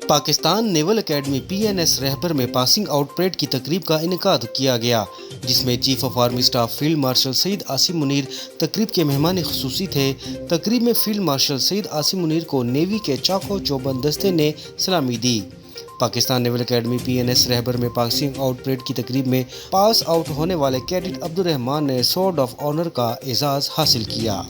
Pakistan naval academy PNS Rahbar میں passing out parade کی تقریب کا انعقاد کیا گیا، جس میں chief of army staff field marshal Saeed Asim Munir تقریب کے مہمان خصوصی تھے۔ تقریب میں فیلڈ مارشل سعید عاصم منیر کو نیوی کے چاقو چوبند دستے نے سلامی دی۔ Pakistan naval academy PNS Rahbar میں پاسنگ آؤٹ پریڈ کی تقریب میں پاس آؤٹ ہونے والے کیڈٹ عبدالرحمان نے سورڈ آف آنر کا اعزاز حاصل کیا۔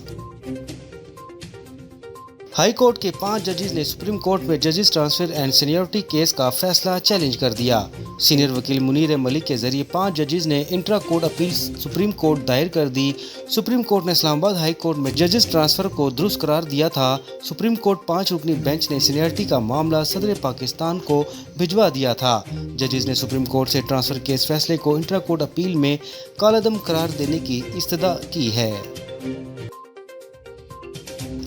ہائی کورٹ کے 5 ججز نے سپریم کورٹ میں ججز ٹرانسفر اینڈ سینیورٹی کیس کا فیصلہ چیلنج کر دیا۔ سینئر وکیل منیر ملک کے ذریعے 5 ججز نے intra court appeal supreme court دائر کر دی۔ سپریم کورٹ نے اسلام آباد ہائی کورٹ میں ججز ٹرانسفر کو درست قرار دیا تھا۔ سپریم کورٹ 5 رکنی بینچ نے سینیورٹی کا معاملہ صدر پاکستان کو بھجوا دیا تھا۔ ججز نے سپریم کورٹ سے ٹرانسفر کیس فیصلے کو انٹرا کورٹ اپیل میں کالعدم قرار دینے کی استدعا کی ہے۔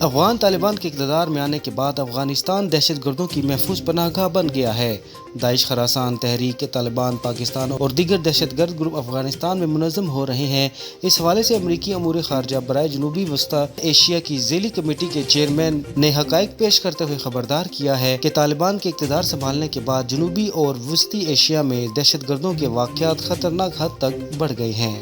افغان طالبان کے اقتدار میں آنے کے بعد افغانستان دہشت گردوں کی محفوظ پناہ گاہ بن گیا ہے۔ داعش، خراسان، تحریک طالبان پاکستان اور دیگر دہشت گرد گروپ افغانستان میں منظم ہو رہے ہیں۔ اس حوالے سے امریکی امور خارجہ برائے جنوبی وسطی ایشیا کی ذیلی کمیٹی کے چیئرمین نے حقائق پیش کرتے ہوئے خبردار کیا ہے کہ طالبان کے اقتدار سنبھالنے کے بعد جنوبی اور وسطی ایشیا میں دہشت گردوں کے واقعات خطرناک حد تک بڑھ گئے ہیں۔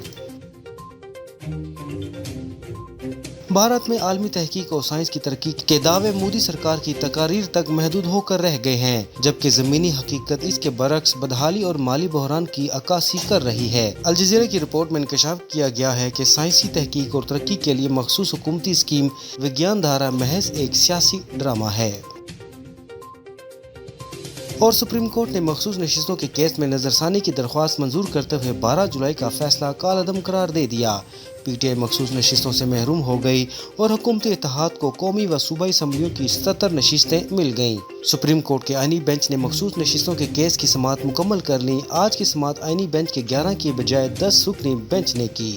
بھارت میں عالمی تحقیق اور سائنس کی ترقی کے دعوے مودی سرکار کی تقاریر تک محدود ہو کر رہ گئے ہیں، جبکہ زمینی حقیقت اس کے برعکس بدحالی اور مالی بحران کی عکاسی کر رہی ہے۔ الجزیرہ کی رپورٹ میں انکشاف کیا گیا ہے کہ سائنسی تحقیق اور ترقی کے لیے مخصوص حکومتی اسکیم وگیان دھارا محض ایک سیاسی ڈرامہ ہے۔ اور سپریم کورٹ نے مخصوص نشستوں کے کیس میں نظر ثانی کی درخواست منظور کرتے ہوئے 12 جولائی کا فیصلہ کالعدم قرار دے دیا۔ PTI مخصوص نشستوں سے محروم ہو گئی اور حکومتی اتحاد کو قومی و صوبائی اسمبلیوں کی 77 نشستیں مل گئیں۔ سپریم کورٹ کے آئینی بینچ نے مخصوص نشستوں کے کیس کی سماعت مکمل کر لی۔ آج کی سماعت آئینی بینچ کے 11 کی بجائے 10 رکنی بینچ نے کی۔